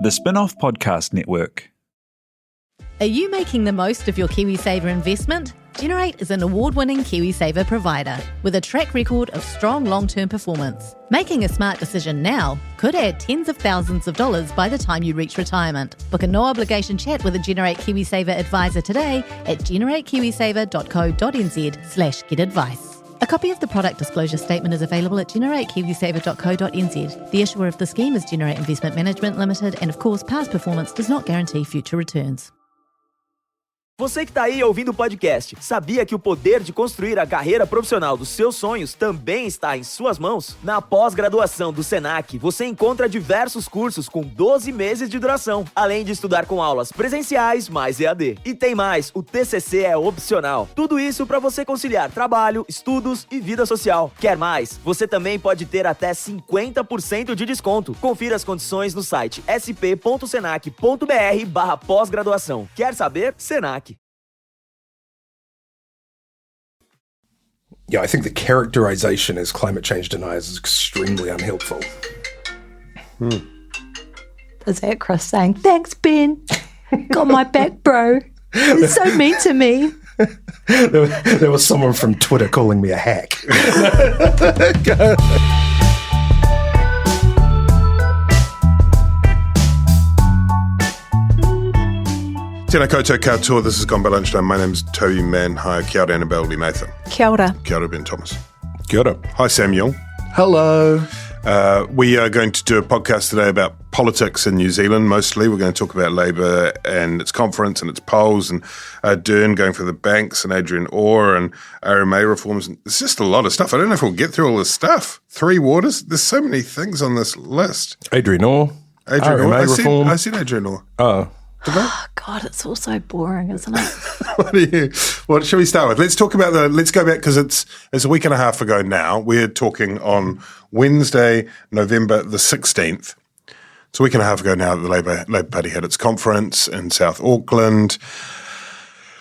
The Spin-off Podcast Network. Are you making the most of your KiwiSaver investment? Generate is an award-winning KiwiSaver provider with a track record of strong long-term performance. Making a smart decision now could add tens of thousands of dollars by the time you reach retirement. Book a no-obligation chat with a Generate KiwiSaver advisor today at generatekiwisaver.co.nz/get-advice. A copy of the product disclosure statement is available at generatekiwisaver.co.nz. The issuer of the scheme is Generate Investment Management Limited, and of course, past performance does not guarantee future returns. Você que está aí ouvindo o podcast, sabia que o poder de construir a carreira profissional dos seus sonhos também está em suas mãos? Na pós-graduação do Senac, você encontra diversos cursos com 12 meses de duração, além de estudar com aulas presenciais mais EAD. E tem mais, o TCC é opcional. Tudo isso para você conciliar trabalho, estudos e vida social. Quer mais? Você também pode ter até 50% de desconto. Confira as condições no site sp.senac.br/pós-graduação. Quer saber? Senac. Yeah, I think the characterization as climate change deniers is extremely unhelpful. Is that Chris saying, "Thanks, Ben. Got my back, bro. You're so mean to me." There was someone from Twitter calling me a hack. Tēnā koutou katoa, this is Gone by Lunchtime. My name's Toby Manhire. Kia ora, Annabelle and Nathan. Kia ora. Kia ora, Ben Thomas. Kia ora. Hi, Samuel. Hello. We are going to do a podcast today about politics in New Zealand, mostly. We're going to talk about Labour and its conference and its polls, and Ardern going for the banks, and Adrian Orr, and RMA reforms. It's just a lot of stuff. I don't know if we'll get through all this stuff. 3 waters. There's so many things on this list. Adrian Orr. Adrian Orr. RMA reform. I said Adrian Orr. Oh. Oh, God, it's all so boring, isn't it? What should we start with? Let's talk about let's go back because it's a week and a half ago now. We're talking on Wednesday, November the 16th. It's a week and a half ago now that the Labour Party had its conference in South Auckland.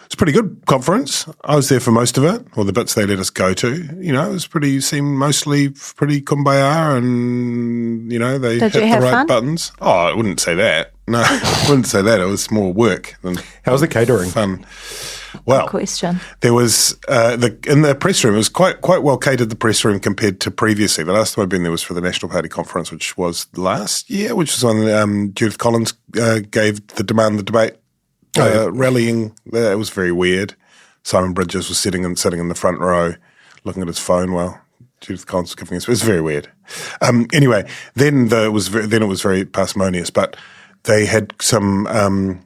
It's a pretty good conference. I was there for most of it, or the bits they let us go to. You know, it seemed mostly pretty kumbaya, and, you know, they hit the right fun? buttons. Oh, I wouldn't say that. No, I wouldn't say that. It was more work than How was the catering? fun. Well, Good question. there was in the press room. It was quite well catered, the press room, compared to previously. The last time I'd been there was for the National Party conference, which was last year, which was when Judith Collins gave the debate rallying. It was very weird. Simon Bridges was sitting in the front row, looking at his phone while Judith Collins was giving us. It was very weird. Anyway, then it was very parsimonious, but they had some,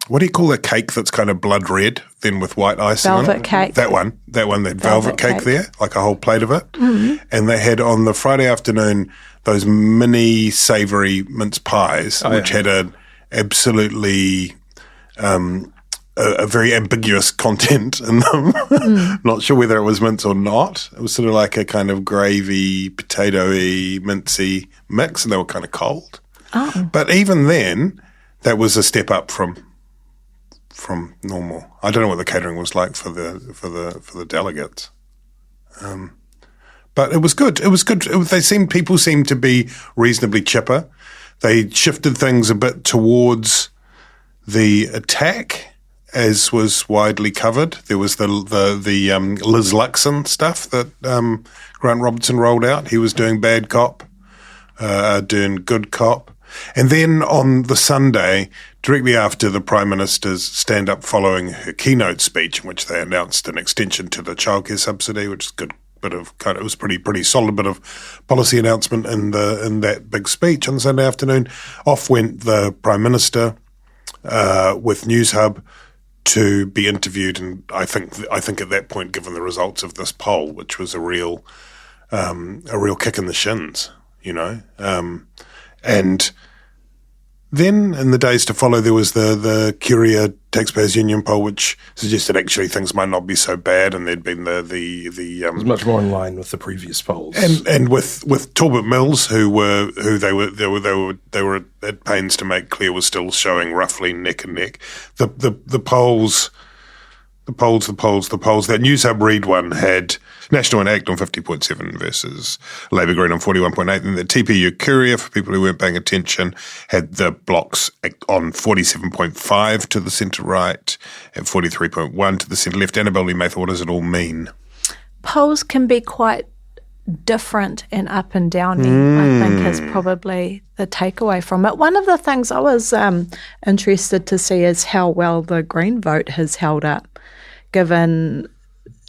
what do you call that cake that's kind of blood red, then with white icing on it? Velvet cake. That one. They had velvet cake there, like a whole plate of it. Mm-hmm. And they had on the Friday afternoon those mini savoury mince pies, which had an absolutely a very ambiguous content in them. Not sure whether it was mince or not. It was sort of like a kind of gravy, potatoey, mincy mix, and they were kind of cold. Oh. But even then, that was a step up from normal. I don't know what the catering was like for the delegates, but it was good. It was good. People seemed to be reasonably chipper. They shifted things a bit towards the attack, as was widely covered. There was the Liz Luxon stuff that Grant Robertson rolled out. He was doing bad cop, doing good cop. And then on the Sunday, directly after the Prime Minister's stand-up following her keynote speech, in which they announced an extension to the childcare subsidy, which is a good bit of it was pretty solid bit of policy announcement in that big speech on Sunday afternoon. Off went the Prime Minister with News Hub to be interviewed, and I think at that point, given the results of this poll, which was a real kick in the shins, you know. And then in the days to follow, there was the Curia Taxpayers Union poll, which suggested actually things might not be so bad, and there'd been the It was much more in line with the previous polls, and with Talbot Mills, who they were at pains to make clear was still showing roughly neck and neck. The polls The polls. That News Hub Read one had National and ACT on 50.7 versus Labour Green on 41.8. And the TPU Courier, for people who weren't paying attention, had the blocks on 47.5 to the centre-right and 43.1 to the centre-left. Annabelle Lee Mather, what does it all mean? Polls can be quite different and up and downy, I think, is probably the takeaway from it. One of the things I was interested to see is how well the Green vote has held up, given,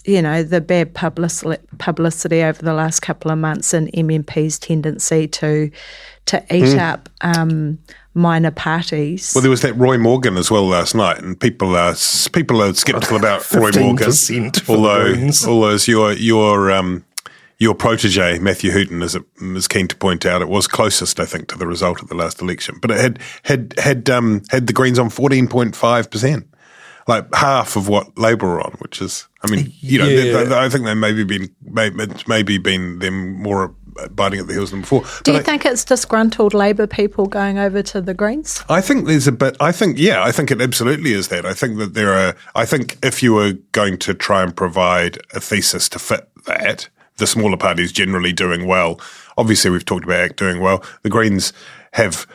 the bad publicity over the last couple of months and MMP's tendency to eat up minor parties. Well, there was that Roy Morgan as well last night, and people are sceptical about Roy Morgan. Although your protege, Matthew Hooton, is keen to point out, it was closest, I think, to the result of the last election. But it had the Greens on 14.5%, like half of what Labour were on, which is, I think they maybe been them more biting at the heels than before. Do you think it's disgruntled Labour people going over to the Greens? I think there's a bit. I think it absolutely is that. I think that I think if you were going to try and provide a thesis to fit that, the smaller parties generally doing well. Obviously, we've talked about ACT doing well. The Greens have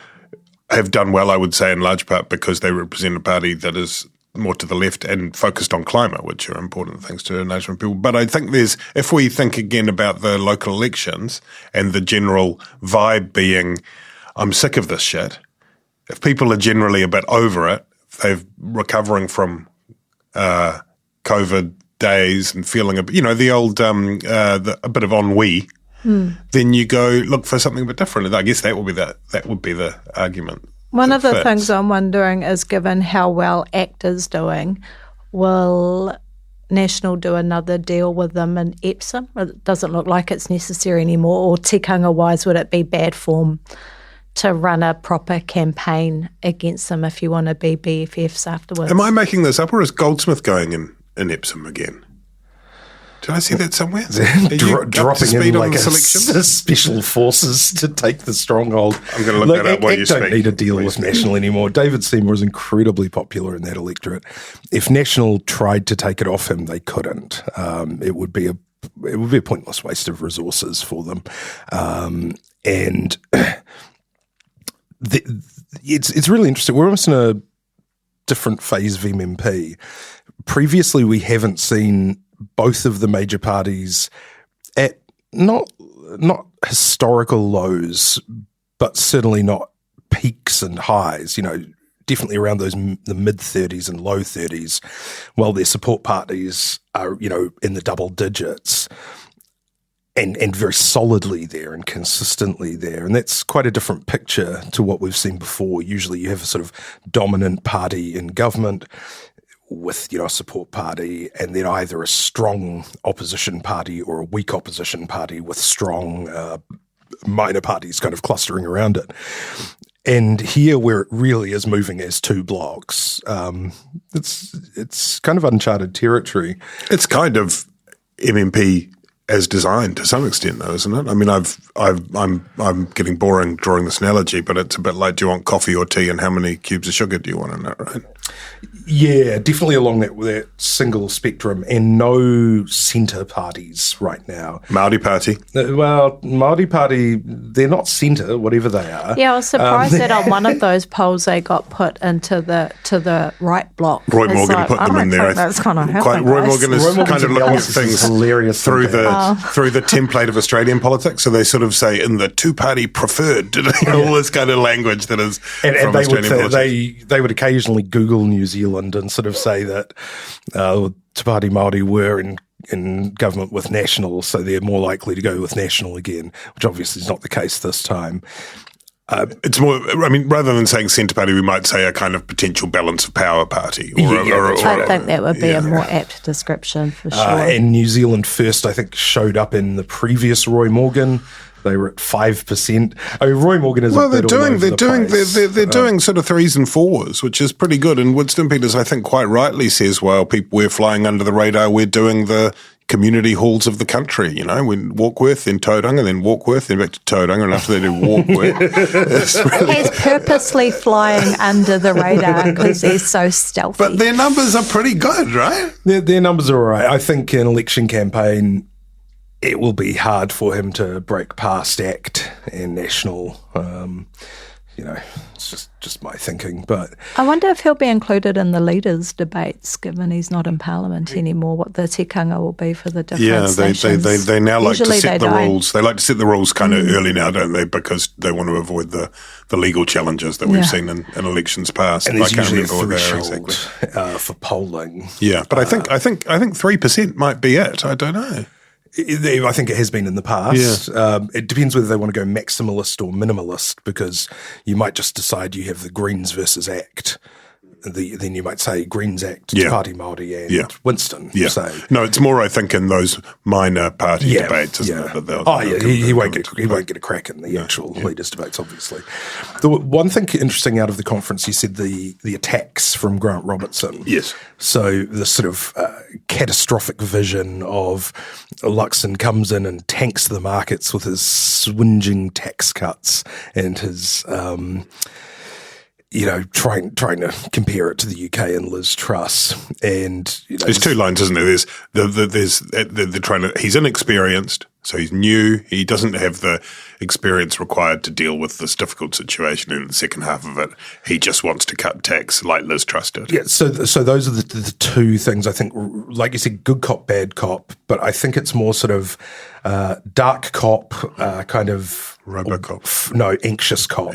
done well, I would say, in large part because they represent a party that is more to the left and focused on climate, which are important things to a nation of people. But I think if we think again about the local elections and the general vibe being, I'm sick of this shit, if people are generally a bit over it, they're recovering from COVID days and feeling a bit of ennui, then you go look for something a bit different. And I guess that would be the argument. One of the things I'm wondering is, given how well ACT is doing, will National do another deal with them in Epsom? It doesn't look like it's necessary anymore. Or tikanga-wise, would it be bad form to run a proper campaign against them if you want to be BFFs afterwards? Am I making this up, or is Goldsmith going in Epsom again? Did I see that somewhere? Dropping in like special forces to take the stronghold. I'm going to look that up while you speak. Don't need to deal with National anymore. David Seymour is incredibly popular in that electorate. If National tried to take it off him, they couldn't. It would be a pointless waste of resources for them. And it's really interesting. We're almost in a different phase of MMP. Previously, we haven't seen both of the major parties at not historical lows, but certainly not peaks and highs, definitely around the mid-30s and low 30s, while their support parties are, in the double digits and very solidly there and consistently there. And that's quite a different picture to what we've seen before. Usually you have a sort of dominant party in government with, a support party, and then either a strong opposition party or a weak opposition party with strong minor parties kind of clustering around it. And here, where it really is moving as two blocks, it's kind of uncharted territory. It's kind of MMP as designed to some extent, though, isn't it? I mean, I'm getting boring drawing this analogy, but it's a bit like, do you want coffee or tea, and how many cubes of sugar do you want in it, right? Yeah, definitely along that single spectrum, and no centre parties right now. Māori Party? Māori Party, they're not centre, whatever they are. Yeah, I was surprised that on one of those polls they got put into the right block. Roy Morgan put them in there. I that's kind of happening. Roy Morgan is kind of looking at things through the template of Australian politics. So they sort of say in the two-party preferred, all this kind of language that is from Australian politics. They would occasionally Google New Zealand and sort of say that Te Pāti Māori were in government with National, so they're more likely to go with National again, which obviously is not the case this time. It's more, I mean, rather than saying centre party, we might say a kind of potential balance of power party. I think that would be a more apt description for sure. And New Zealand First, I think, showed up in the previous Roy Morgan. They were at 5%. I mean, Roy Morgan is they're doing sort of 3s and 4s, which is pretty good. And Winston Peters, I think, quite rightly says, well, we're flying under the radar. We're doing the community halls of the country, you know, when Warkworth, then Tauranga, then Warkworth, then back to Tauranga, and after they do Warkworth. He's purposely flying under the radar because he's so stealthy. But their numbers are pretty good, right? Their numbers are all right. I think an election campaign, it will be hard for him to break past ACT and National. You know, it's just my thinking. But I wonder if he'll be included in the leaders' debates, given he's not in Parliament anymore, what the tikanga will be for the different stations. They now like Usually to set the don't. rules. They like to set the rules kind of early now, don't they? Because they want to avoid the legal challenges that we've seen in elections past. and there's I can't usually remember a what they are threshold exactly. for polling. Yeah, but I think 3% might be it. I don't know. I think it has been in the past. Yeah. It depends whether they want to go maximalist or minimalist, because you might just decide you have the Greens versus ACT. Then you might say Greens ACT, Te Pāti Māori and Winston. Yeah. So, no, it's more, I think, in those minor party debates, isn't it? That he won't get a crack in the actual leaders' debates, obviously. The one thing interesting out of the conference, you said the attacks from Grant Robertson. Yes. So the sort of catastrophic vision of Luxon comes in and tanks the markets with his swinging tax cuts and his trying to compare it to the UK and Liz Truss. And there's two lines, isn't there? They're trying to. He's inexperienced, so he's new. He doesn't have the experience required to deal with this difficult situation. And in the second half of it, he just wants to cut tax like Liz Truss did. Yeah. So those are the two things, I think. Like you said, good cop, bad cop. But I think it's more sort of dark cop, kind of. Robocop. No, anxious cop.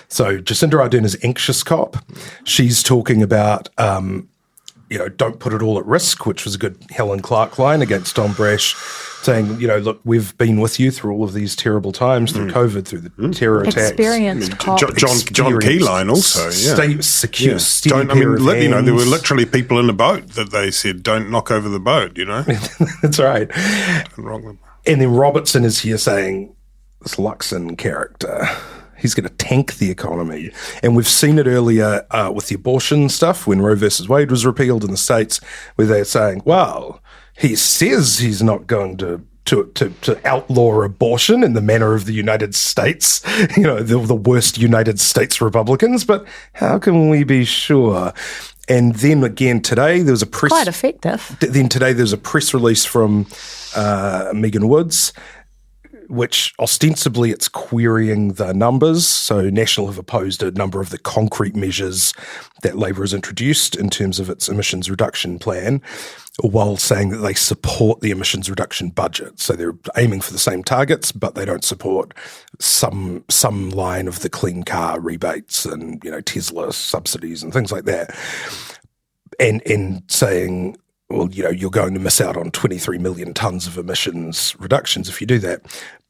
So Jacinda Ardern is anxious cop. She's talking about, don't put it all at risk, which was a good Helen Clark line against Tom Brash, saying, look, we've been with you through all of these terrible times, through COVID, through the terror attacks. Experienced cop. John Keyline also, Secure, there were literally people in the boat that they said, don't knock over the boat, That's right. Wrong. And then Robertson is here saying, this Luxon character, he's going to tank the economy. And we've seen it earlier with the abortion stuff when Roe versus Wade was repealed in the States, where they're saying, well, he says he's not going to outlaw abortion in the manner of the United States, the worst United States Republicans, but how can we be sure? And then again today, there was a press... Quite effective. Then today there's a press release from Megan Woods, which ostensibly it's querying the numbers. So National have opposed a number of the concrete measures that Labor has introduced in terms of its emissions reduction plan, while saying that they support the emissions reduction budget. So they're aiming for the same targets, but they don't support some line of the clean car rebates and, Tesla subsidies and things like that. And saying, well, you're going to miss out on 23 million tonnes of emissions reductions if you do that.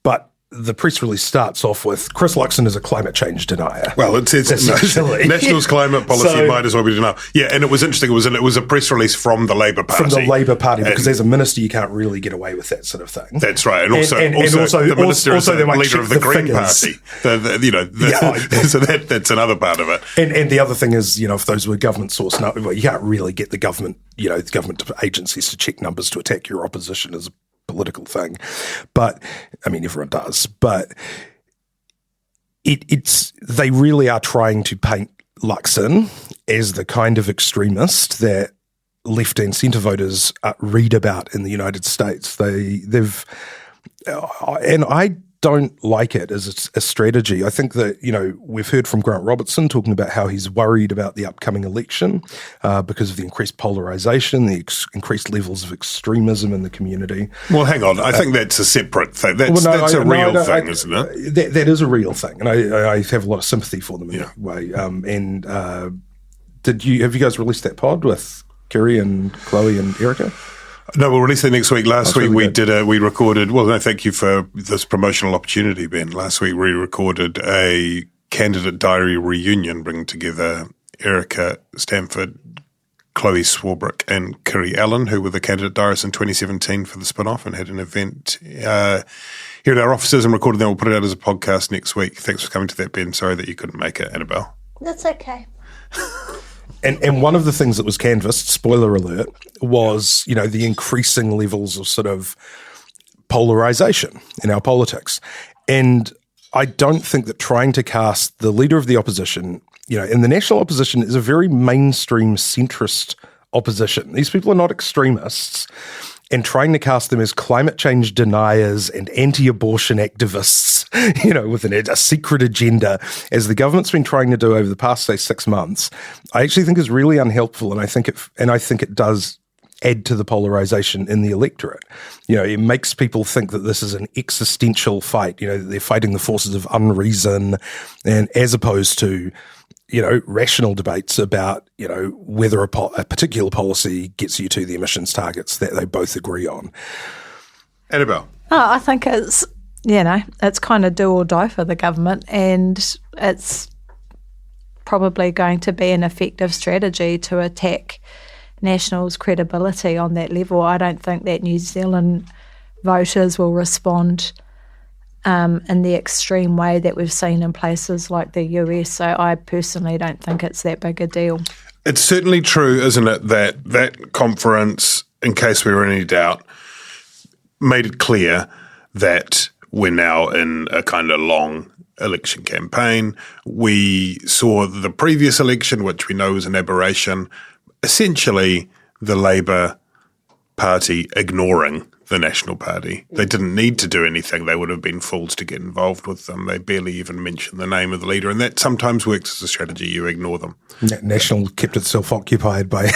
But the press release starts off with Chris Luxon is a climate change denier. Well, it's National's climate policy might as well be denial. Yeah, and it was interesting. It was a press release from the Labor Party. From the Labor Party, because as a minister, you can't really get away with that sort of thing. That's right, and also the minister is the leader of the Green Party. So that's another part of it. And the other thing is, if those were government source, you can't really get the government, the government agencies to check numbers to attack your opposition as a political thing. But I mean, everyone does. But they really are trying to paint Luxon as the kind of extremist that left and centre voters read about in the United States. And I don't like it as a strategy. I think that, we've heard from Grant Robertson talking about how he's worried about the upcoming election because of the increased polarisation, the increased levels of extremism in the community. Well, hang on. I think that's a separate thing. That's a real thing, isn't it? That is a real thing. And I have a lot of sympathy for them in that way. Have you guys released that pod with Kerry and Chloe and Erica? No, we'll release it next week. Last week we recorded. Well, no, thank you for this promotional opportunity, Ben. Last week we recorded a candidate diary reunion, bringing together Erica Stanford, Chloe Swarbrick, and Kiri Allen, who were the candidate diarists in 2017 for the spin-off, and had an event here at our offices and recorded them. We'll put it out as a podcast next week. Thanks for coming to that, Ben. Sorry that you couldn't make it, Annabelle. That's okay. And one of the things that was canvassed, spoiler alert, was, the increasing levels of sort of polarization in our politics. And I don't think that trying to cast the leader of the opposition, in the national opposition is a very mainstream centrist opposition. These people are not extremists. And trying to cast them as climate change deniers and anti-abortion activists, with a secret agenda, as the government's been trying to do over the past, say, 6 months, I actually think is really unhelpful. And I think it does add to the polarization in the electorate. It makes people think that this is an existential fight, that they're fighting the forces of unreason, and as opposed to, rational debates about, whether a particular policy gets you to the emissions targets that they both agree on. Annabelle? I think it's, it's kind of do or die for the government, and it's probably going to be an effective strategy to attack National's credibility on that level. I don't think that New Zealand voters will respond in the extreme way that we've seen in places like the US. So I personally don't think it's that big a deal. It's certainly true, isn't it, that conference, in case we were in any doubt, made it clear that we're now in a kind of long election campaign. We saw the previous election, which we know was an aberration, essentially the Labour Party ignoring the National Party. They didn't need to do anything. They would have been fools to get involved with them. They barely even mentioned the name of the leader, and that sometimes works as a strategy. You ignore them. National kept itself occupied by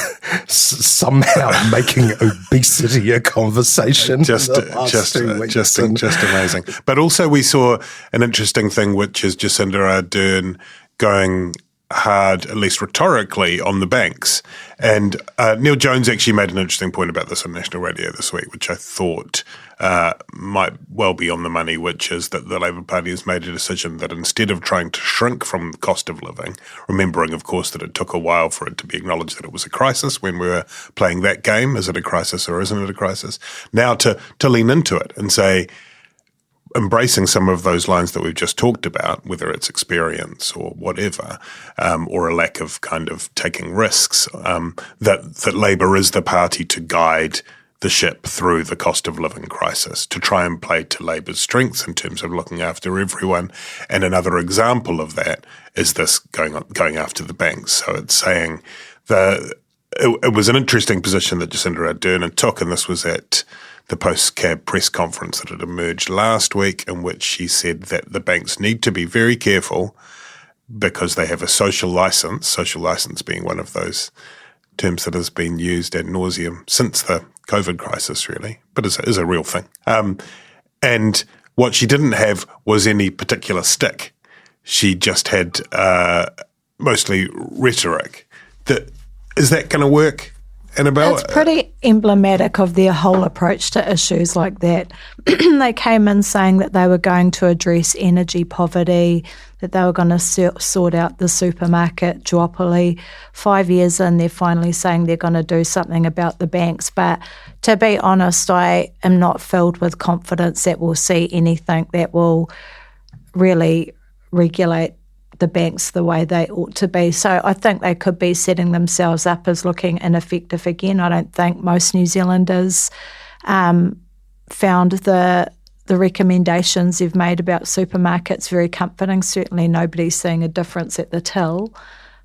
somehow making obesity a conversation. Just amazing. But also we saw an interesting thing, which is Jacinda Ardern going hard, at least rhetorically, on the banks. And Neil Jones actually made an interesting point about this on national radio this week, which I thought might well be on the money, which is that the Labour Party has made a decision that instead of trying to shrink from the cost of living, remembering, of course, that it took a while for it to be acknowledged that it was a crisis when we were playing that game, is it a crisis or isn't it a crisis, now to lean into it and say, embracing some of those lines that we've just talked about, whether it's experience or whatever, or a lack of kind of taking risks, that Labour is the party to guide the ship through the cost of living crisis, to try and play to Labour's strengths in terms of looking after everyone. And another example of that is this going after the banks. So it's saying it was an interesting position that Jacinda Ardern took, and this was at the post-cab press conference that had emerged last week, in which she said that the banks need to be very careful because they have a social license being one of those terms that has been used ad nauseum since the COVID crisis, really, but is a real thing. And what she didn't have was any particular stick. She just had mostly rhetoric. Is that going to work, Annabelle? It's pretty emblematic of their whole approach to issues like that. They came in saying that they were going to address energy poverty, that they were going to sort out the supermarket duopoly. 5 years in, they're finally saying they're going to do something about the banks. But to be honest, I am not filled with confidence that we'll see anything that will really regulate the banks the way they ought to be. So I think they could be setting themselves up as looking ineffective again. I don't think most New Zealanders found the recommendations they've made about supermarkets very comforting. Certainly nobody's seeing a difference at the till.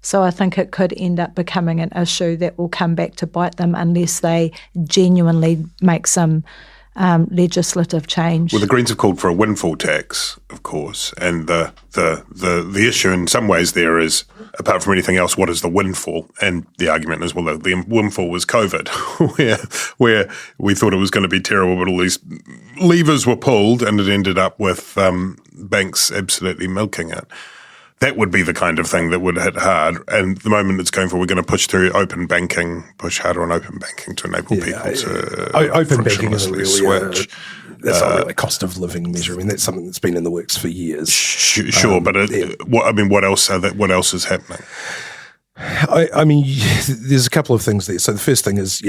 So I think it could end up becoming an issue that will come back to bite them unless they genuinely make some legislative change. Well, the Greens have called for a windfall tax, of course, and the issue in some ways there is, apart from anything else, what is the windfall? And the argument is, well, the windfall was COVID, where we thought it was going to be terrible, but all these levers were pulled, and it ended up with banks absolutely milking it. That would be the kind of thing that would hit hard. And the moment it's going for, we're going to push through open banking, push harder on open banking to enable people to open banking is really switch. That's not really a cost of living measure. I mean, that's something that's been in the works for years. Sure, but what else? What else is happening? I mean, there's a couple of things there. So the first thing is,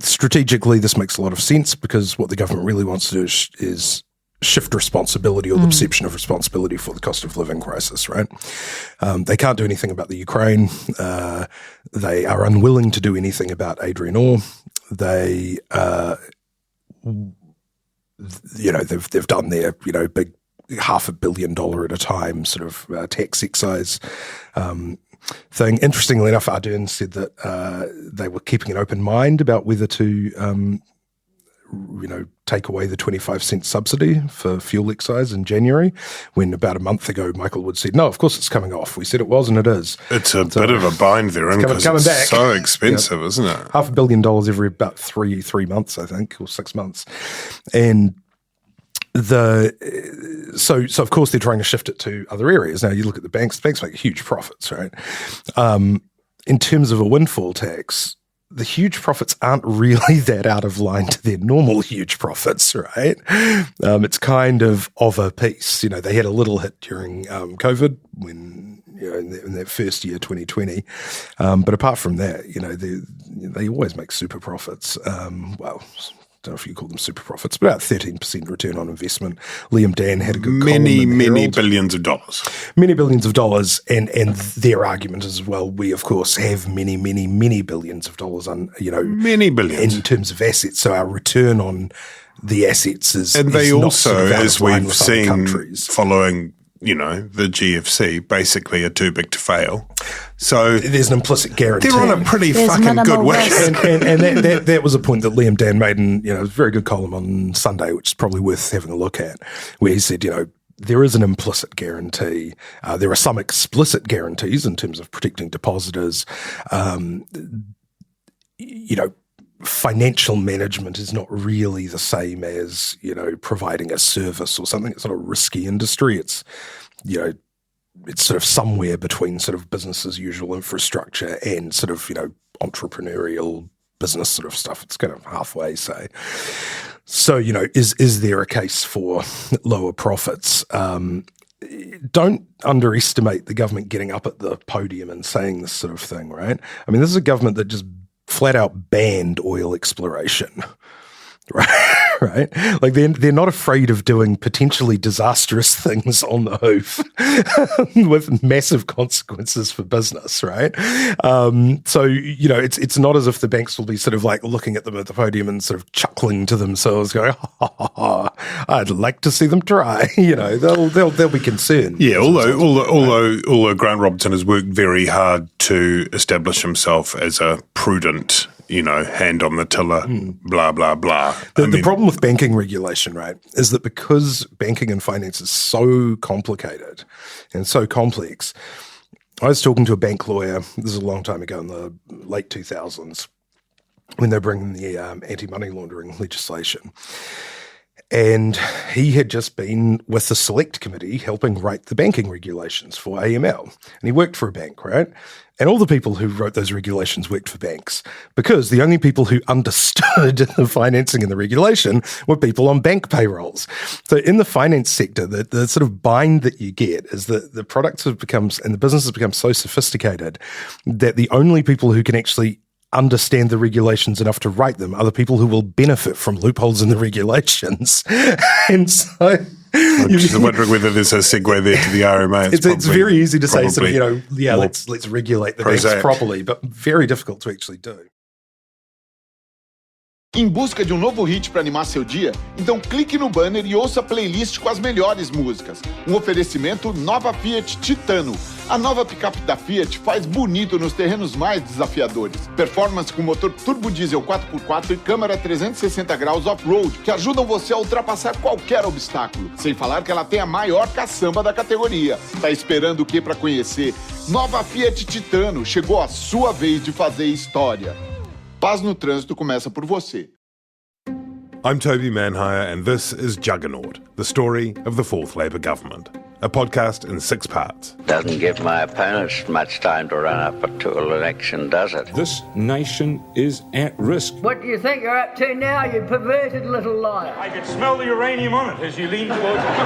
strategically, this makes a lot of sense because what the government really wants to do is shift responsibility or the perception of responsibility for the cost of living crisis, right? They can't do anything about the Ukraine. They are unwilling to do anything about Adrian Orr. They, they've done their, big $500 million at a time sort of tax excise thing. Interestingly enough, Ardern said that they were keeping an open mind about whether to take away the 25-cent subsidy for fuel excise in January, when about a month ago Michael Wood said, no, of course it's coming off. We said it was, and it is. It's a bit of a bind there, because it's so expensive, isn't it? $500 million every about three months, I think, or 6 months. And so of course they're trying to shift it to other areas. Now you look at the banks make huge profits, right? In terms of a windfall tax, the huge profits aren't really that out of line to their normal huge profits, right? It's kind of a piece. They had a little hit during COVID when, in that first year, 2020. But apart from that, they always make super profits. I don't know if you call them super profits, but about 13% return on investment. Liam Dan had a good many billions of dollars. Many billions of dollars, and their argument is, well, we of course have many billions of dollars on, many billions in terms of assets. So our return on the assets is, and they also, sort of as we've seen countries. Following, the GFC, basically are too big to fail. So there's an implicit guarantee. They're on a pretty fucking good wicket. And that was a point that Liam Dan made in, a very good column on Sunday, which is probably worth having a look at, where he said, there is an implicit guarantee. There are some explicit guarantees in terms of protecting depositors. Financial management is not really the same as, providing a service or something. It's not a risky industry. It's, it's sort of somewhere between sort of business as usual infrastructure and sort of, entrepreneurial business sort of stuff. It's kind of halfway, say. So, is there a case for lower profits? Don't underestimate the government getting up at the podium and saying this sort of thing, right? I mean, this is a government that just flat out banned oil exploration, right? Like they're not afraid of doing potentially disastrous things on the hoof with massive consequences for business, right? So, it's not as if the banks will be sort of like looking at them at the podium and sort of chuckling to themselves going, I'd like to see them try. They'll be concerned. Yeah, although Grant Robertson has worked very hard to establish himself as a prudent, hand on the tiller, blah, blah, blah. The problem with banking regulation, right, is that because banking and finance is so complicated and so complex, I was talking to a bank lawyer, this is a long time ago in the late 2000s, when they were bringing the anti-money laundering legislation. And he had just been with the select committee helping write the banking regulations for AML. And he worked for a bank, right? And all the people who wrote those regulations worked for banks because the only people who understood the financing and the regulation were people on bank payrolls. So in the finance sector, the sort of bind that you get is that the products have become, and the business has become so sophisticated that the only people who can actually understand the regulations enough to write them are the people who will benefit from loopholes in the regulations. And so I'm just wondering whether there's a segue there to the RMA. It's very easy to say sort of, let's regulate the banks properly, but very difficult to actually do. Em busca de novo hit para animar seu dia? Então clique no banner e ouça a playlist com as melhores músicas. Oferecimento Nova Fiat Titano. A nova picape da Fiat faz bonito nos terrenos mais desafiadores. Performance com motor turbo diesel 4x4 e câmera 360 graus off-road, que ajudam você a ultrapassar qualquer obstáculo. Sem falar que ela tem a maior caçamba da categoria. Tá esperando o que para conhecer? Nova Fiat Titano. Chegou a sua vez de fazer história. Paz no Trânsito começa por você. I'm Toby Manhire, and this is Juggernaut, the story of the fourth Labour government. A podcast in 6 parts. Doesn't give my opponents much time to run up to an election, does it? This nation is at risk. What do you think you're up to now, you perverted little liar? I could smell the uranium on it as you lean towards it.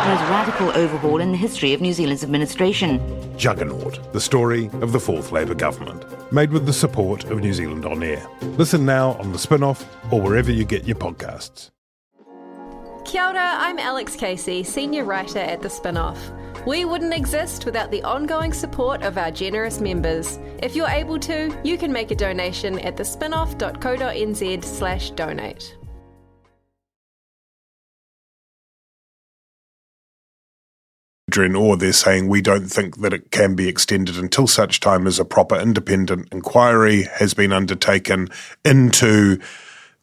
There's a radical overhaul in the history of New Zealand's administration. Juggernaut, the story of the fourth Labour government. Made with the support of New Zealand On Air. Listen now on the Spin-Off or wherever you get your podcasts. Kia ora, I'm Alex Casey, senior writer at The Spinoff. We wouldn't exist without the ongoing support of our generous members. If you're able to, you can make a donation at thespinoff.co.nz/donate. Adrian Orr, they're saying we don't think that it can be extended until such time as a proper independent inquiry has been undertaken into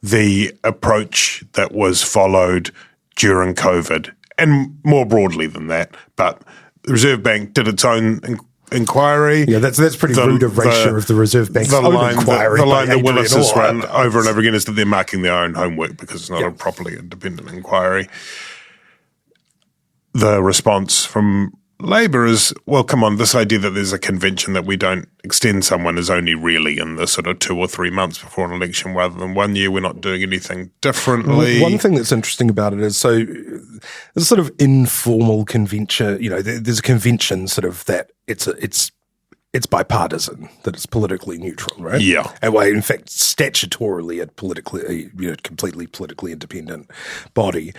the approach that was followed during COVID, and more broadly than that. But the Reserve Bank did its own inquiry. Yeah, that's pretty rude erasure of the Reserve Bank's own inquiry. The line that Willis has Orr. run over and over again is that they're marking their own homework because it's not a properly independent inquiry. The response from Labor is, well, come on, this idea that there's a convention that we don't extend someone is only really in the sort of 2 or 3 months before an election rather than 1 year. We're not doing anything differently. One thing that's interesting about it is, so there's a sort of informal convention, there's a convention sort of that it's bipartisan, that it's politically neutral, right? Yeah. And well, in fact, statutorily, completely politically independent body.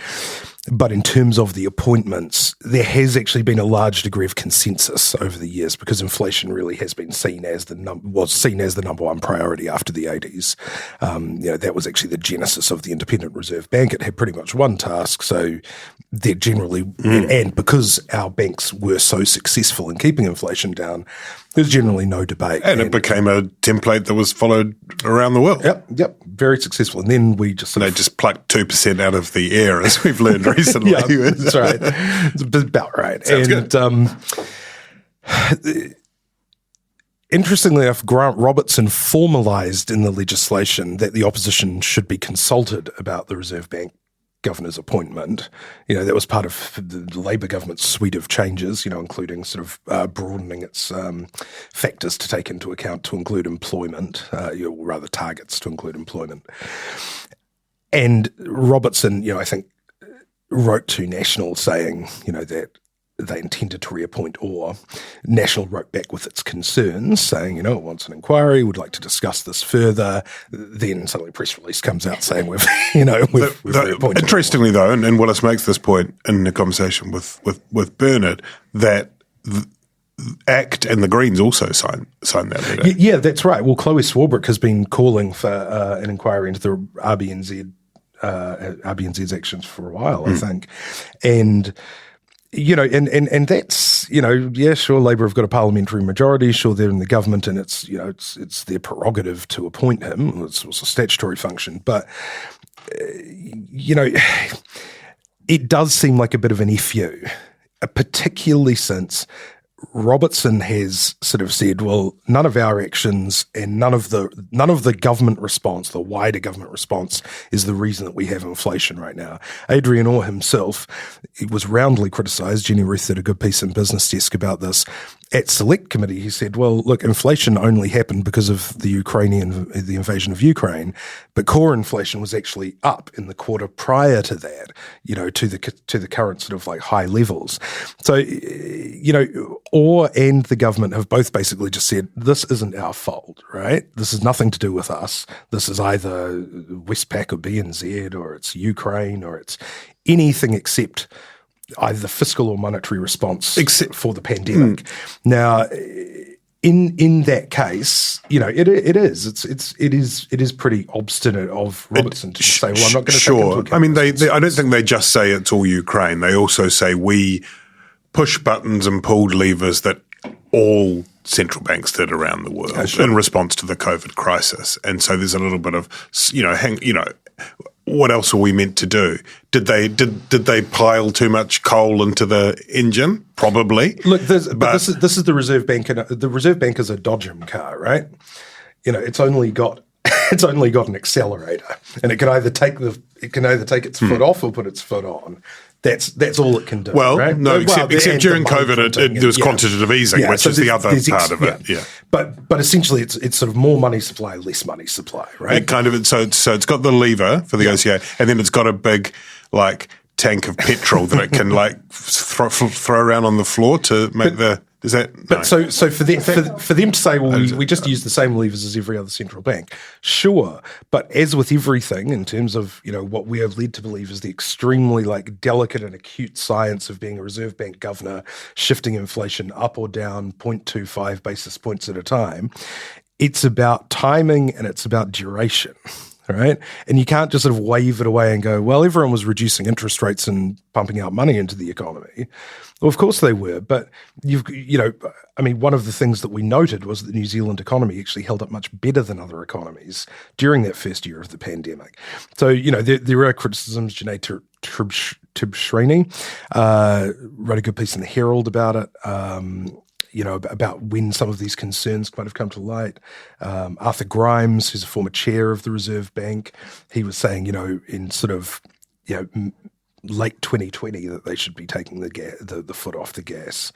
But in terms of the appointments, there has actually been a large degree of consensus over the years because inflation really has been seen as the number one priority after the 80s. That was actually the genesis of the Independent Reserve Bank. It had pretty much one task, so they're generally and because our banks were so successful in keeping inflation down, there's generally no debate. And it became a template that was followed around the world. Yep, very successful. And then we just plucked 2% out of the air, as we've learned recently. Yeah, that's right. It's about right. Sounds good. Interestingly enough, Grant Robertson formalised in the legislation that the opposition should be consulted about the Reserve Bank governor's appointment. That was part of the Labor government's suite of changes, including sort of broadening its factors to take into account to include employment, or rather targets to include employment. And Robertson, I think, wrote to National saying, that they intended to reappoint Orr. National wrote back with its concerns, saying, it wants an inquiry, would like to discuss this further. Then suddenly a press release comes out saying we've reappointed. Interestingly, though, and Willis makes this point in the conversation with Bernard, that ACT and the Greens also signed that letter. Yeah, that's right. Well, Chloe Swarbrick has been calling for an inquiry into the RBNZ's actions for a while, I think. And and that's, sure, Labor have got a parliamentary majority, sure, they're in the government and it's their prerogative to appoint him. It's a statutory function. But, it does seem like a bit of an FU, particularly since Robertson has sort of said, well, none of our actions and none of the government response, the wider government response, is the reason that we have inflation right now. Adrian Orr himself, he was roundly criticised. Jenny Ruth did a good piece in Business Desk about this. At Select Committee, he said, well, look, inflation only happened because of the invasion of Ukraine, but core inflation was actually up in the quarter prior to that, to the current sort of like high levels. So, Orr and the government have both basically just said, this isn't our fault, right? This has nothing to do with us. This is either Westpac or BNZ, or it's Ukraine, or it's anything except either the fiscal or monetary response except for the pandemic. Now, in that case, it is pretty obstinate of Robertson to say, well, I'm not going to take into account. I mean, I don't think they just say it's all Ukraine. They also say we push buttons and pulled levers that all central banks did around the world in response to the COVID crisis. And so there's a little bit of, what else are we meant to do? Did they pile too much coal into the engine? Probably. Look, this is the Reserve Bank, and the Reserve Bank is a Dodgem car, right? It's only got an accelerator, and it can either take its foot off or put its foot on. That's all it can do. Well, right? no, except during COVID, there was quantitative easing, which is the other part of it. Yeah, but essentially, it's sort of more money supply, less money supply, right? So it's got the lever for the OCA, and then it's got a big tank of petrol that it can throw around on the floor to make the Is that? But so for them to say, well, we just use the same levers as every other central bank, sure. But as with everything, in terms of what we are led to believe is the extremely delicate and acute science of being a Reserve Bank governor, shifting inflation up or down 0.25 basis points at a time, it's about timing and it's about duration. Right? And you can't just sort of wave it away and go, well, everyone was reducing interest rates and pumping out money into the economy. Well, of course they were. But one of the things that we noted was that the New Zealand economy actually held up much better than other economies during that first year of the pandemic. So, there are criticisms. Janae Tibshrini wrote a good piece in the Herald about it. About when some of these concerns might have come to light. Arthur Grimes, who's a former chair of the Reserve Bank, he was saying, in sort of, late 2020 that they should be taking the foot off the gas.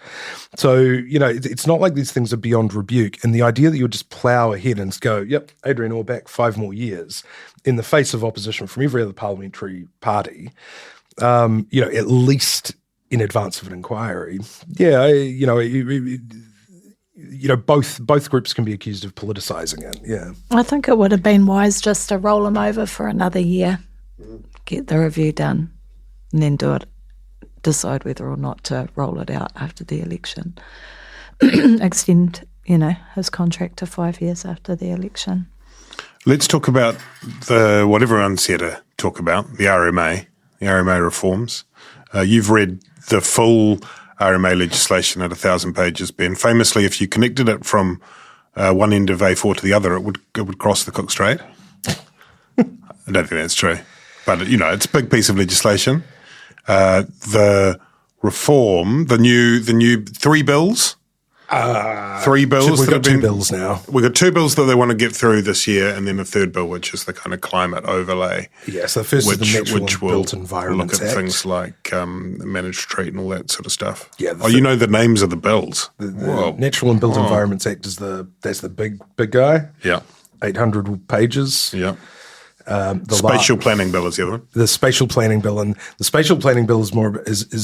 So, it's not like these things are beyond rebuke. And the idea that you'll just plough ahead and go, yep, Adrian Orr back 5 more years in the face of opposition from every other parliamentary party, at least in advance of an inquiry, both groups can be accused of politicising it. Yeah, I think it would have been wise just to roll them over for another year, get the review done, and then decide whether or not to roll it out after the election. Extend, his contract to 5 years after the election. Let's talk about what everyone's here to talk about, the RMA reforms. You've read the full RMA legislation at 1,000 pages, Ben. Famously, if you connected it from one end of A4 to the other, it would cross the Cook Strait. I don't think that's true. But, it's a big piece of legislation. The reform, the new 3 bills. 3 bills. We've got 2 bills now. We've got 2 bills that they want to get through this year, and then a third bill, which is the kind of climate overlay. Yeah, so the first is the Natural and Built Environment Act. Look at things like managed retreat and all that sort of stuff. Yeah. The names of the bills. The Natural and Built Environment Act that's the big guy. Yeah. 800 pages. Yeah. The spatial planning bill is the other one. The spatial planning bill, and the spatial planning bill is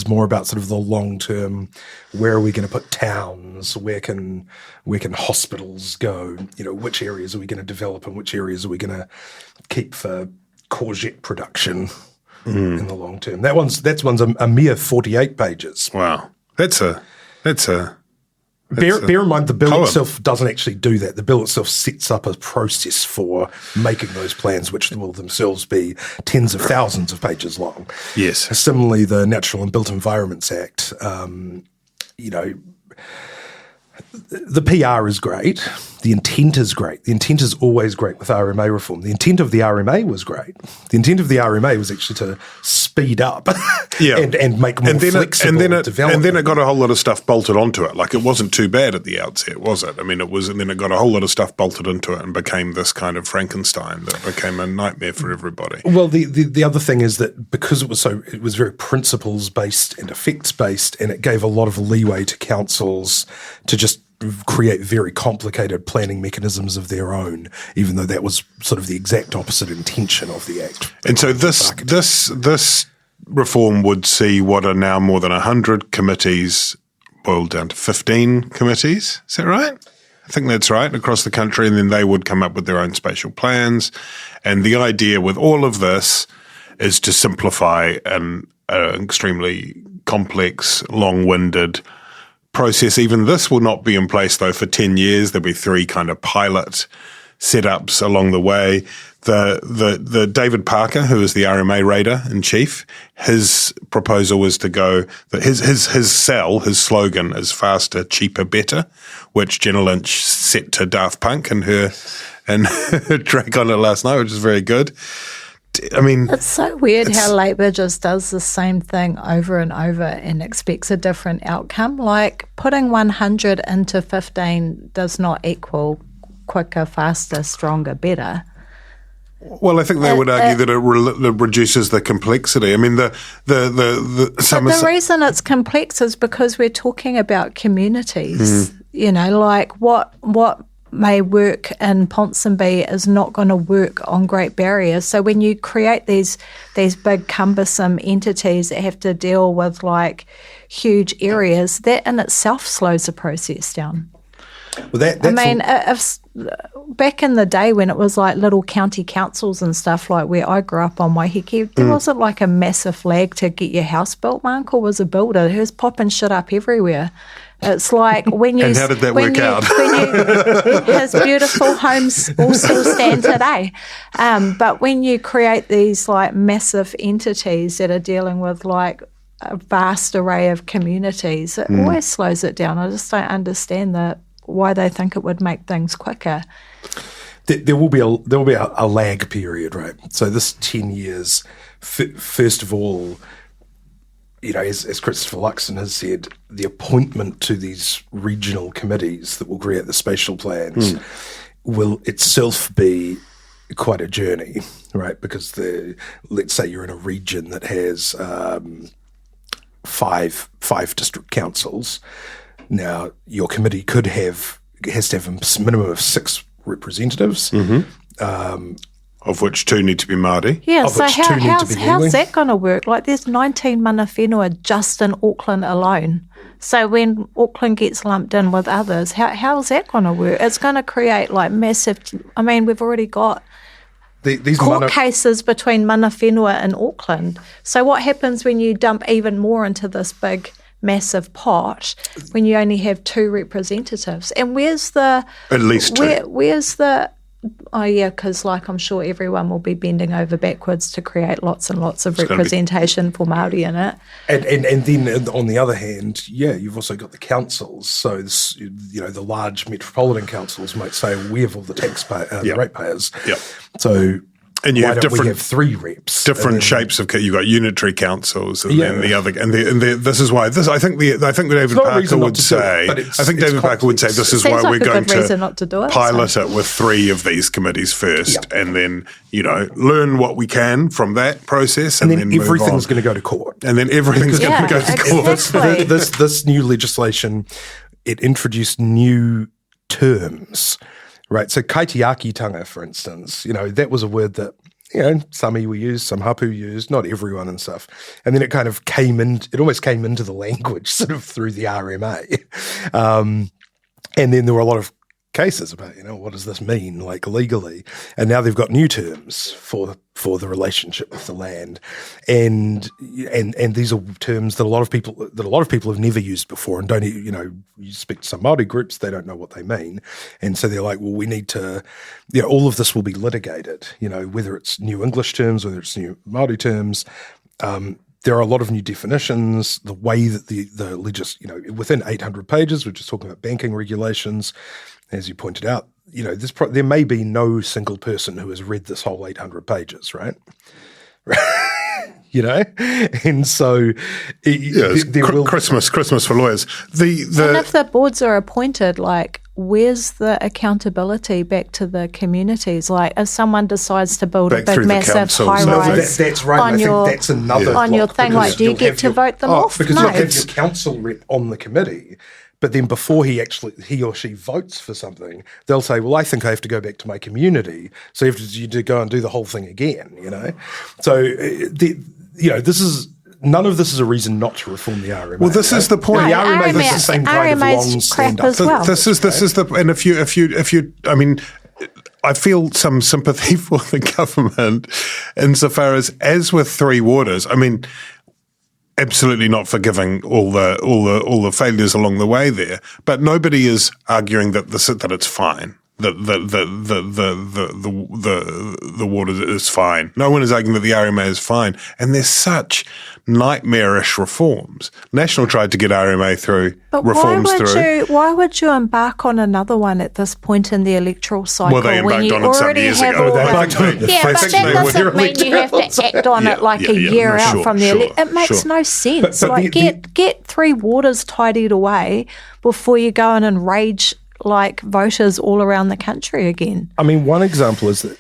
more about sort of the long term. Where are we going to put towns? Where can hospitals go? Which areas are we going to develop, and which areas are we going to keep for courgette production in the long term? That one's a mere 48 pages. Wow, that's a. Bear in mind, the bill itself doesn't actually do that. The bill itself sets up a process for making those plans, which will themselves be tens of thousands of pages long. Yes. Similarly, the Natural and Built Environments Act, the PR is great. The intent is great. The intent is always great with RMA reform. The intent of the RMA was great. The intent of the RMA was actually to speed up and make more flexible development. And then it got a whole lot of stuff bolted onto it. Like, it wasn't too bad at the outset, was it? I mean, it was, and then it got a whole lot of stuff bolted into it and became this kind of Frankenstein that became a nightmare for everybody. Well, the other thing is that because it was very principles-based and effects-based, and it gave a lot of leeway to councils to just create very complicated planning mechanisms of their own, even though that was sort of the exact opposite intention of the Act. And so this reform would see what are now more than 100 committees boiled down to 15 committees. Is that right? I think that's right, across the country, and then they would come up with their own spatial plans. And the idea with all of this is to simplify an extremely complex, long-winded process. Even this will not be in place, though, for 10 years. There'll be 3 kind of pilot setups along the way. The David Parker, who is the RMA Raider in chief, his proposal was to go that his slogan is faster, cheaper, better, which Jenna Lynch set to Daft Punk and her track on it last night, which is very good. I mean, it's so weird how Labour just does the same thing over and over and expects a different outcome. Like, putting 100 into 15 does not equal quicker, faster, stronger, better. Well, I think they would argue that it reduces the complexity. I mean, the reason it's complex is because we're talking about communities. Like, what may work in Ponsonby is not going to work on Great Barrier. So when you create these big cumbersome entities that have to deal with like huge areas, that in itself slows the process down. Well, if back in the day when it was like little county councils and stuff, like where I grew up on Waiheke, there wasn't like a massive lag to get your house built. My uncle was a builder. He was popping shit up everywhere. It's like when you... And how did that work out? His beautiful homes all still stand today. But when you create these like massive entities that are dealing with like a vast array of communities, it always slows it down. I just don't understand why they think it would make things quicker. There will be a lag period, right? So this 10 years, first of all, you know, as Christopher Luxon has said, the appointment to these regional committees that will create the spatial plans will itself be quite a journey, right? Because let's say you're in a region that has five district councils. Now, your committee has to have a minimum of 6 representatives. Of which 2 need to be Māori. Yeah, so how's that going to work? Like there's 19 mana whenua just in Auckland alone. So when Auckland gets lumped in with others, how's that going to work? It's going to create like massive... I mean, we've already got these court cases between mana whenua in Auckland. So what happens when you dump even more into this big... massive pot when you only have 2 representatives? And where's the... At least 2. Where's the... Oh, yeah, because like I'm sure everyone will be bending over backwards to create lots and lots of representation for Māori in it. And then on the other hand, yeah, you've also got the councils. So, the large metropolitan councils might say, we have all the ratepayers. Yep. So... And you Why have don't different we have 3 reps, different shapes of. You've got unitary councils, and then the other. And this is why. I think David Parker would say. I think David Parker would say this is why we're going to pilot it with 3 of these committees first, and then learn what we can from that process, and then everything's going to go to court, and then everything's going to go to court. Exactly. This new legislation, it introduced new terms. Right, so kaitiakitanga, for instance, that was a word that, some iwi used, some hapu used, not everyone and stuff. And then it kind of it almost came into the language sort of through the RMA. And then there were a lot of cases about, what does this mean, like legally? And now they've got new terms for the relationship with the land, and these are terms that a lot of people have never used before, and don't. You speak to some Māori groups, they don't know what they mean, and so they're like, well, we need to. All of this will be litigated. Whether it's new English terms, whether it's new Māori terms. There are a lot of new definitions. The way that the within 800 pages, we're just talking about banking regulations. As you pointed out, there may be no single person who has read this whole 800 pages, right? And so Christmas for lawyers. And if the boards are appointed, like, where's the accountability back to the communities? Like, if someone decides to build a big, massive high-rise that's right. that's another on your thing, like, do you get to vote them off? Because no. you have your council rep on the committee. But then before he or she votes for something, they'll say, well, I think I have to go back to my community. So you have to go and do the whole thing again, So, this is none of this is a reason not to reform the RMA. Well, this is the point. The RMA is the same kind of long stand-up. Well. This is the, and if you, I mean, I feel some sympathy for the government insofar as with 3 waters, I mean, absolutely not forgiving all the failures along the way there, but nobody is arguing that it's fine. The water is fine. No one is arguing that the RMA is fine, and there's such nightmarish reforms. National tried to get RMA through, but reforms through. Why would you embark on another one at this point in the electoral cycle? Well, they embarked on it some years ago. But that doesn't mean you have to act on it like a year out from the election. It makes no sense. But get 3 waters tidied away before you go in and rage like voters all around the country again. I mean, one example is that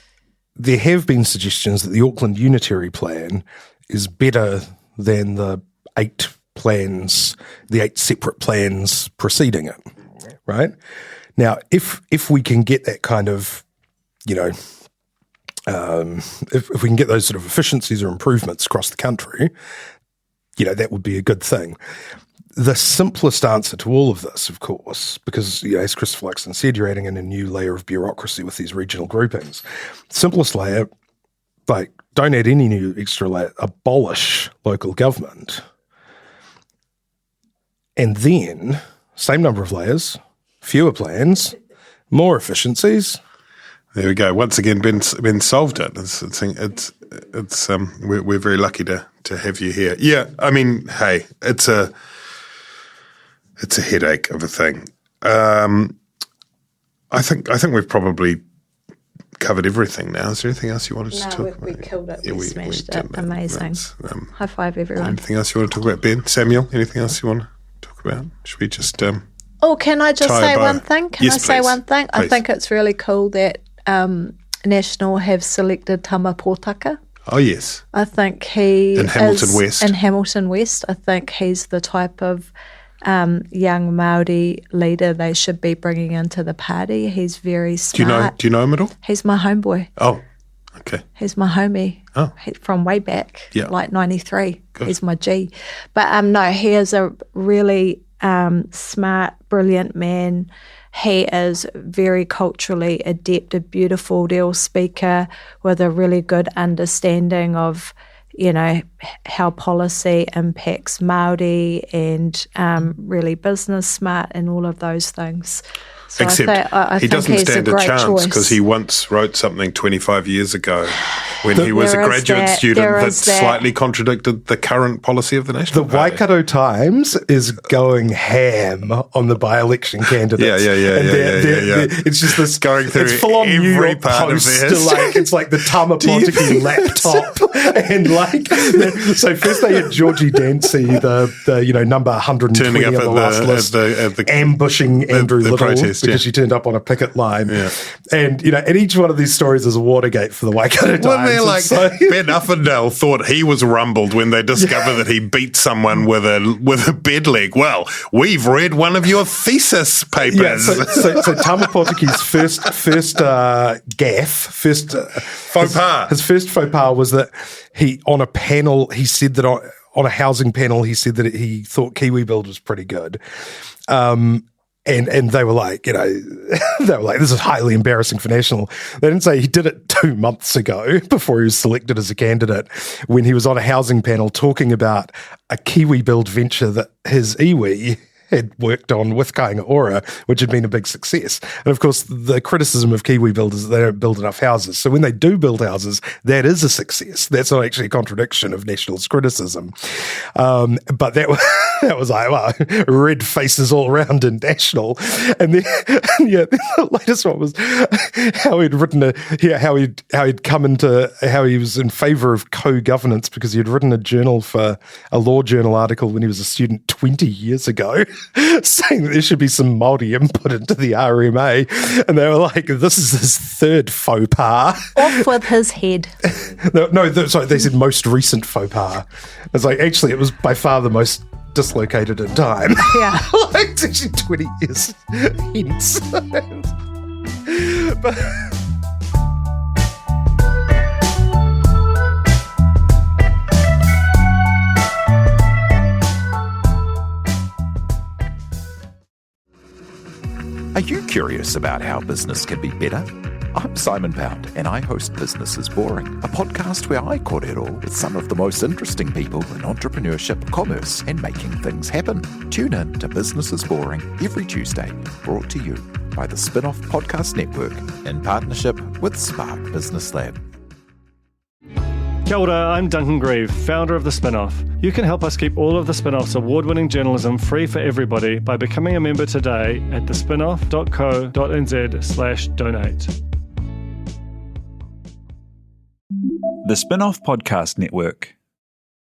there have been suggestions that the Auckland Unitary Plan is better than the 8 separate plans preceding it, right? Now, if we can get that kind of, if we can get those sort of efficiencies or improvements across the country, that would be a good thing. The simplest answer to all of this, of course, because, as Christopher Luxon said, you're adding in a new layer of bureaucracy with these regional groupings. Simplest layer, don't add any new extra layer, abolish local government. And then, same number of layers, fewer plans, more efficiencies. There we go. Once again, Ben solved it. We're very lucky to have you here. Yeah, I mean, hey, it's a headache of a thing. I think we've probably covered everything now. Is there anything else you wanted to talk about? We killed it. Yeah, we smashed it. Amazing. High five, everyone. Anything else you want to talk about, Ben? Samuel, anything else you want to talk about? Should we just can I just say one thing? Can I say one thing? Please. I think it's really cool that National have selected Tama Pōtaka. Oh, yes. I think he in Hamilton West. In Hamilton West. I think he's the type of young Māori leader they should be bringing into the party. He's very smart. Do you know him at all? He's my homeboy. Oh, okay. He's my homie from way back, like 93. Good. He's my G. But no, he is a really smart, brilliant man. He is very culturally adept, a beautiful deal speaker with a really good understanding of, how policy impacts Māori and really business smart and all of those things. So Except I he think doesn't stand a chance because he choice. once wrote something 25 years ago when he was a graduate student that slightly contradicted the current policy of the National Party. Waikato Times is going ham on the by-election candidates. Yeah. It's just this going through it's full on every New York part Post, of this. it's like the Tama Pōtaki laptop, and so first they had Georgie Dancy, the number 120 turning up on the last list, ambushing Andrew Little protest, because she turned up on a picket line, and and each one of these stories is a Watergate for the Waikato Times. Well, they're like Ben Uffindale thought he was rumbled when they discovered that he beat someone with a bed leg. Well, we've read one of your thesis papers. Yeah, so Tama Pōtaki's first gaffe, faux pas. His first faux pas was that on a panel he said that on a housing panel he said that he thought Kiwi Build was pretty good. And they were like, this is highly embarrassing for National. They didn't say he did it 2 months ago before he was selected as a candidate when he was on a housing panel talking about a Kiwi Build venture that his iwi had worked on with Kāinga Ora, which had been a big success. And of course, the criticism of Kiwi Build is that they don't build enough houses. So when they do build houses, that is a success. That's not actually a contradiction of National's criticism. But that was like, well, red faces all around in National. And then, the latest one was how he'd written how he was in favour of co-governance because he had written a law journal article when he was a student 20 years ago, saying that there should be some Māori input into the RMA. And they were like, this is his third faux pas. Off with his head. Sorry, they said most recent faux pas. It's like, actually, it was by far the most dislocated in time. Yeah. It's actually 20 years hence. But... Are you curious about how business can be better? I'm Simon Pound, and I host Business is Boring, a podcast where I kōrero with some of the most interesting people in entrepreneurship, commerce, and making things happen. Tune in to Business is Boring every Tuesday, brought to you by the Spin-Off Podcast Network in partnership with Spark Business Lab. Kia ora, I'm Duncan Grieve, founder of The Spin-Off. You can help us keep all of The Spin-Off's award-winning journalism free for everybody by becoming a member today at thespinoff.co.nz/donate. The Spin-Off Podcast Network.